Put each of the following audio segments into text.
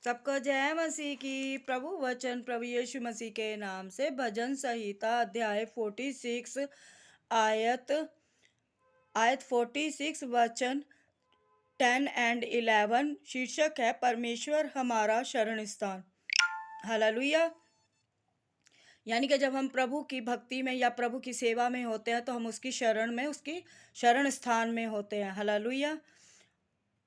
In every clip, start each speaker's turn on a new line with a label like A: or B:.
A: सबको जय मसीह की। प्रभु वचन प्रभु यीशु मसीह के नाम से भजन संहिता अध्याय 46 आयत आयत 46 वचन 10 एंड 11 शीर्षक है परमेश्वर हमारा शरण स्थान। हालेलुया। यानी कि जब हम प्रभु की भक्ति में या प्रभु की सेवा में होते हैं तो हम उसकी शरण में, उसकी शरण स्थान में होते हैं। हालेलुया।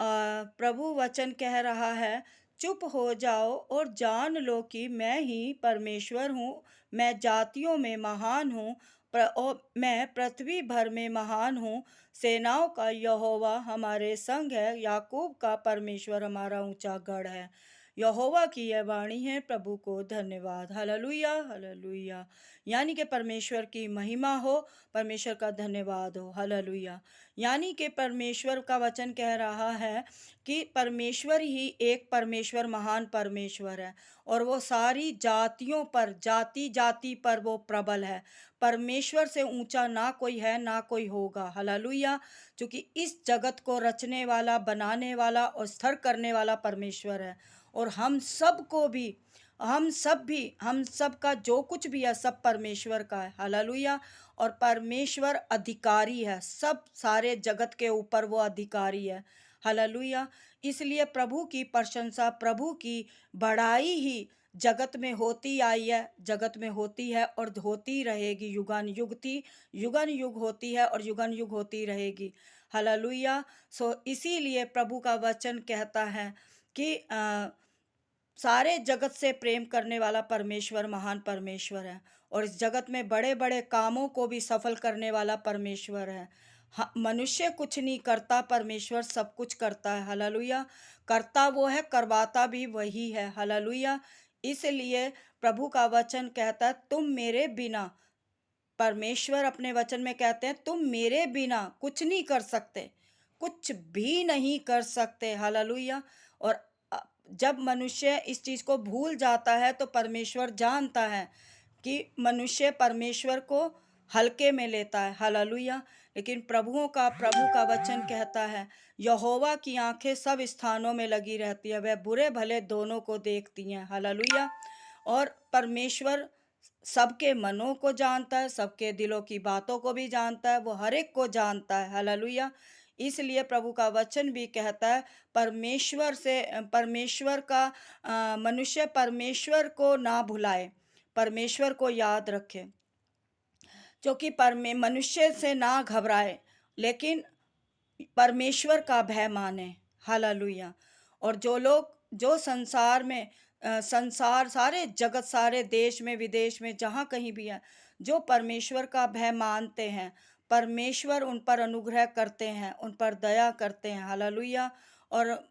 A: प्रभु वचन कह रहा है, चुप हो जाओ और जान लो कि मैं ही परमेश्वर हूँ। मैं जातियों में महान हूँ और मैं पृथ्वी भर में महान हूँ। सेनाओं का यहोवा हमारे संग है, याकूब का परमेश्वर हमारा ऊंचा गढ़ है। यहोवा की यह वाणी है, प्रभु को धन्यवाद। Hallelujah hallelujah. यानी कि परमेश्वर की महिमा हो, परमेश्वर का धन्यवाद हो। हालेलुया। यानी कि परमेश्वर का वचन कह रहा है कि परमेश्वर ही एक परमेश्वर, महान परमेश्वर है और वो सारी जातियों पर, जाति जाति पर वो प्रबल है। परमेश्वर से ऊंचा ना कोई है, ना कोई होगा। हालेलुया। क्योंकि इस जगत को रचने वाला, बनाने वाला और स्थिर करने वाला परमेश्वर है। और हम सब का जो कुछ भी है सब परमेश्वर का है। हालेलुया। और परमेश्वर अधिकारी है, सब सारे जगत के ऊपर वो अधिकारी है। हालेलुया। इसलिए प्रभु की प्रशंसा, प्रभु की बढ़ाई ही जगत में होती आई है, जगत में होती है और होती रहेगी। युगान युग होती है और युगान युग होती रहेगी। हालेलुया। इसीलिए प्रभु का वचन कहता है कि सारे जगत से प्रेम करने वाला परमेश्वर महान परमेश्वर है और इस जगत में बड़े बड़े कामों को भी सफल करने वाला परमेश्वर है। मनुष्य कुछ नहीं करता, परमेश्वर सब कुछ करता है। हालेलुया। करता वो है, करवाता भी वही है। हालेलुया। इसलिए प्रभु का वचन कहता है, तुम मेरे बिना, परमेश्वर अपने वचन में कहते हैं, तुम मेरे बिना कुछ नहीं कर सकते, कुछ भी नहीं कर सकते। हालेलुया। और जब मनुष्य इस चीज को भूल जाता है तो परमेश्वर जानता है कि मनुष्य परमेश्वर को हल्के में लेता है। हालेलुया। लेकिन प्रभु का वचन कहता है, यहोवा की आंखें सब स्थानों में लगी रहती है, वह बुरे भले दोनों को देखती हैं। हालेलुया। और परमेश्वर सबके मनों को जानता है, सबके दिलों की बातों को भी जानता है, वो हर एक को जानता है। हालेलुया। इसलिए प्रभु का वचन भी कहता है, परमेश्वर का मनुष्य परमेश्वर को ना भुलाए, परमेश्वर को याद रखे, क्योंकि मनुष्य से ना घबराए लेकिन परमेश्वर का भय माने। हालेलुया। और जो लोग, जो संसार में, संसार सारे जगत, सारे देश में विदेश में जहाँ कहीं भी है, जो परमेश्वर का भय मानते हैं, परमेश्वर उन पर अनुग्रह करते हैं, उन पर दया करते हैं। हालेलुया। और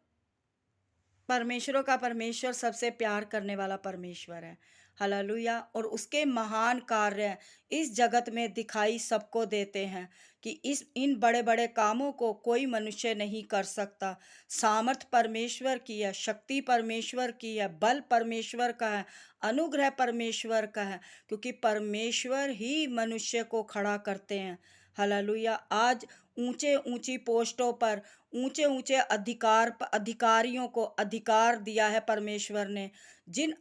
A: परमेश्वर सबसे प्यार करने वाला परमेश्वर है। हालेलुया। और उसके महान कार्य इस जगत में दिखाई सबको देते हैं कि इन बड़े बड़े कामों को कोई मनुष्य नहीं कर सकता। सामर्थ परमेश्वर की है, शक्ति परमेश्वर की है, बल परमेश्वर का है, अनुग्रह परमेश्वर का है, क्योंकि परमेश्वर ही मनुष्य को खड़ा करते हैं। हालेलुया। आज ऊंचे ऊंची पोस्टों पर ऊंचे ऊंचे अधिकारियों को अधिकार दिया है परमेश्वर ने। जिन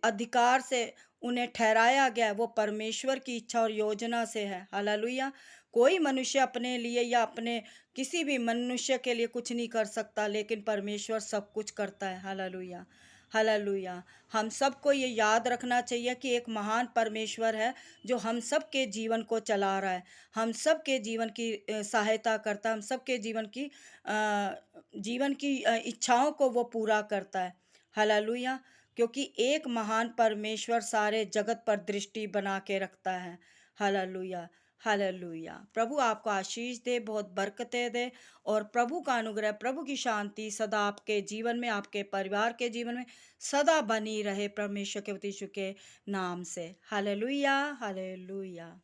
A: अधिकार से उन्हें ठहराया गया है वो परमेश्वर की इच्छा और योजना से है। हालेलुया। कोई मनुष्य अपने लिए या अपने किसी भी मनुष्य के लिए कुछ नहीं कर सकता, लेकिन परमेश्वर सब कुछ करता है। Hallelujah hallelujah. हम सबको ये याद रखना चाहिए कि एक महान परमेश्वर है जो हम सब के जीवन को चला रहा है, हम सब के जीवन की सहायता करता है, हम सब के जीवन की इच्छाओं को वो पूरा करता है। हालेलुया। क्योंकि एक महान परमेश्वर सारे जगत पर दृष्टि बना के रखता है। Hallelujah hallelujah. प्रभु आपको आशीष दे, बहुत बरकतें दे और प्रभु का अनुग्रह, प्रभु की शांति सदा आपके जीवन में, आपके परिवार के जीवन में सदा बनी रहे, परमेश्वर के यीशु के नाम से। Hallelujah hallelujah.